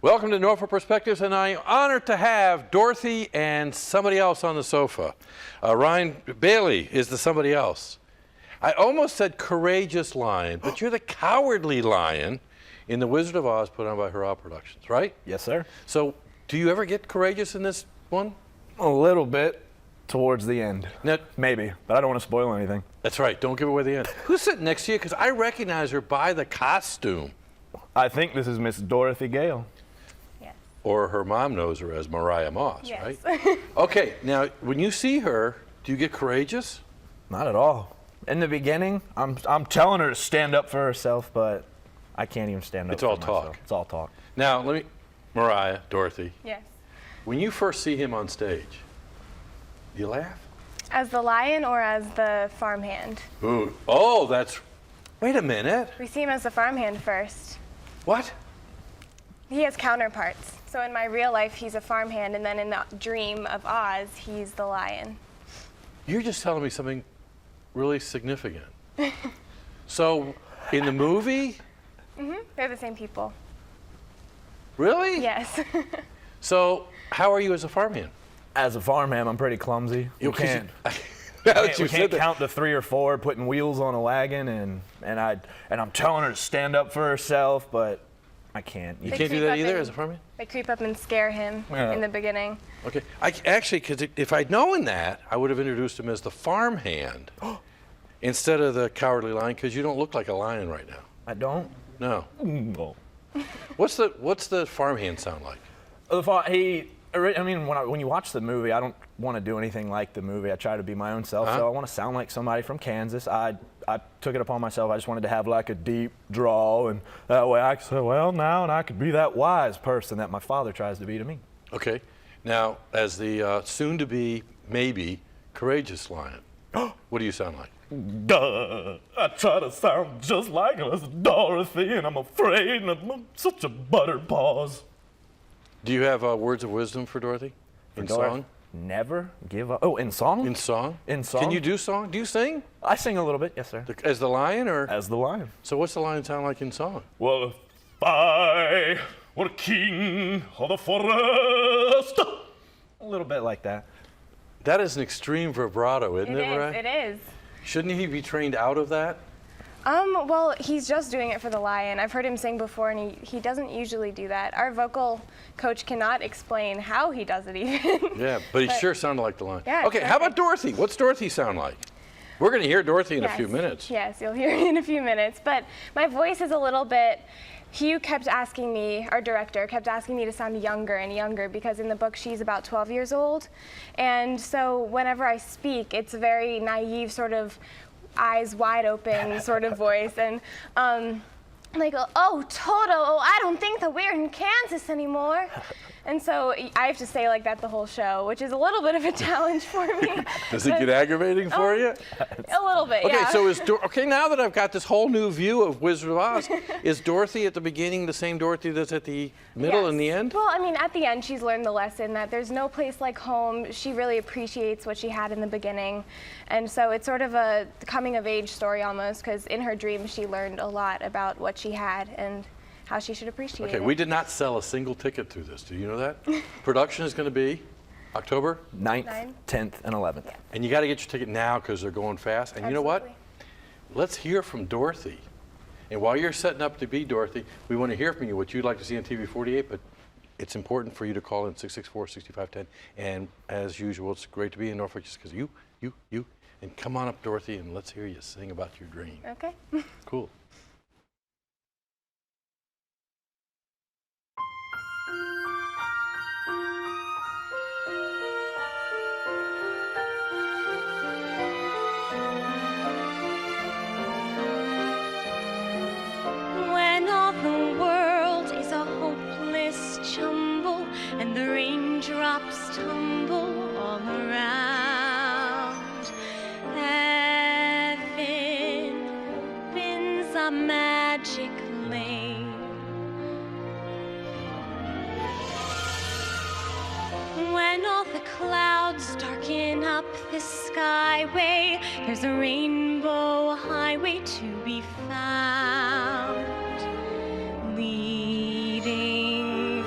Welcome to Norfolk Perspectives, and I'm honored to have Dorothy and somebody else on the sofa. Ryan Bailey is the somebody else. I almost said courageous lion, but you're the cowardly lion in The Wizard of Oz put on by Hurrah Productions, right? Yes, sir. So, do you ever get courageous in this one? A little bit towards the end. Now, Maybe, but I don't want to spoil anything. that's right, don't give away the end. Who's sitting next to you? Because I recognize her by the costume. I think this is Miss Dorothy Gale. Yes. Or her mom knows her as Mariah Moss, Yes. right? Okay, now, when you see her, do you get courageous? Not at all. In the beginning, I'm telling her to stand up for herself, but I can't even stand up It's for all myself. talk. It's all talk. Now, Mariah, Dorothy, Yes. when you first see him on stage, do you laugh? As the lion or as the farmhand? Ooh. Oh, wait a minute. We see him as the farmhand first. What? He has counterparts. So in my real life, he's a farmhand, and then in the dream of Oz, he's the lion. You're just telling me something really significant. So, in the movie, They're the same people. really? Yes. So, how are you as a farmhand? As a farmhand, I'm pretty clumsy. You can't. Now that We you can't said that. count to 3 or 4, putting wheels on a wagon, and I'm telling her to stand up for herself, but I can't. You They can't do creep that up either in- as a farmhand? They creep up and scare him Yeah. in the beginning. Okay. Actually, because if I'd known that, I would have introduced him as the farmhand instead of the cowardly lion, because you don't look like a lion right now. I don't. No. No. What's the farmhand sound like? When you watch the movie, I don't want to do anything like the movie. I try to be my own self, so I want to sound like somebody from Kansas. I took it upon myself. I just wanted to have like a deep drawl, and that way I could say, well, now, and I could be that wise person that my father tries to be to me. Okay. Now, as the soon-to-be, maybe, courageous lion, what do you sound like? Duh! I try to sound just like her as Dorothy, and I'm afraid, and I'm such a butterpaws. Do you have words of wisdom for Dorothy? In song? Never give up. Oh, in song? In song? In song? Can you do song? Do you sing? I sing a little bit, yes, sir. As the lion, or? As the lion. So what's the lion sound like in song? Well, if I were king of the forest. A little bit like that. That is an extreme vibrato, isn't it, Mariah? It is. Shouldn't he be trained out of that? Well, he's just doing it for the lion. I've heard him sing before, and he doesn't usually do that. Our vocal coach cannot explain how he does it even. Yeah, but he sure sounded like the lion. Yeah, Okay, how about Dorothy? What's Dorothy sound like? We're going to hear Dorothy in a few minutes. Yes, you'll hear it in a few minutes. But my voice is a little bit. Hugh kept asking me, our director, kept asking me to sound younger and younger because in the book she's about 12 years old. And so whenever I speak, it's a very naive sort of eyes wide open sort of voice. And they go, oh, Toto, I don't think that we're in Kansas anymore. And so I have to say like that the whole show, which is a little bit of a challenge for me. Does it get aggravating for you? A little bit, Okay, yeah. so okay, now that I've got this whole new view of Wizard of Oz, is Dorothy at the beginning the same Dorothy that's at the middle and the end? Well, I mean, at the end, she's learned the lesson that there's no place like home. She really appreciates what she had in the beginning. And so it's sort of a coming of age story almost, because in her dream, she learned a lot about what she had and how she should appreciate it. Okay, we did not sell a single ticket through this. Do you know that? Production is going to be October? 9th, 10th, and 11th. Yeah. And you got to get your ticket now because they're going fast. And you know what? Absolutely. Let's hear from Dorothy. And while you're setting up to be Dorothy, we want to hear from you what you'd like to see on TV 48, but it's important for you to call in 664-6510. And as usual, it's great to be in Norfolk just because you. And come on up, Dorothy, and let's hear you sing about your dream. Okay. Cool. When all the world is a hopeless jumble and the raindrops tumble all around, heaven opens a magic lane. When all the clouds darken up the skyway, there's a rainbow highway to be found, leading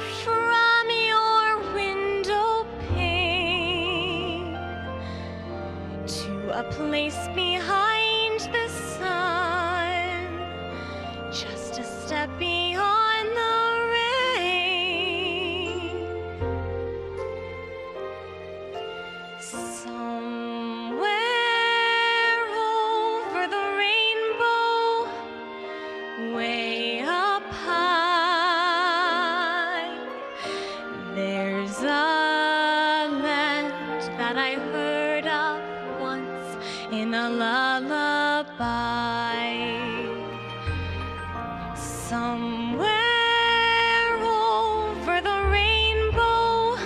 in a lullaby. Somewhere over the rainbow,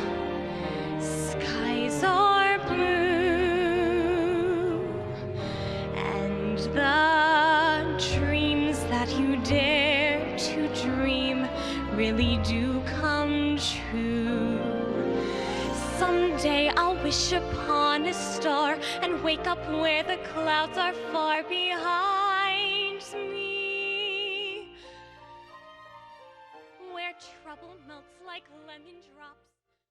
skies are blue, and the dreams that you dare to dream really do come true. Someday I'll wish upon a star and wake up where the clouds are far behind me, where trouble melts like lemon drops.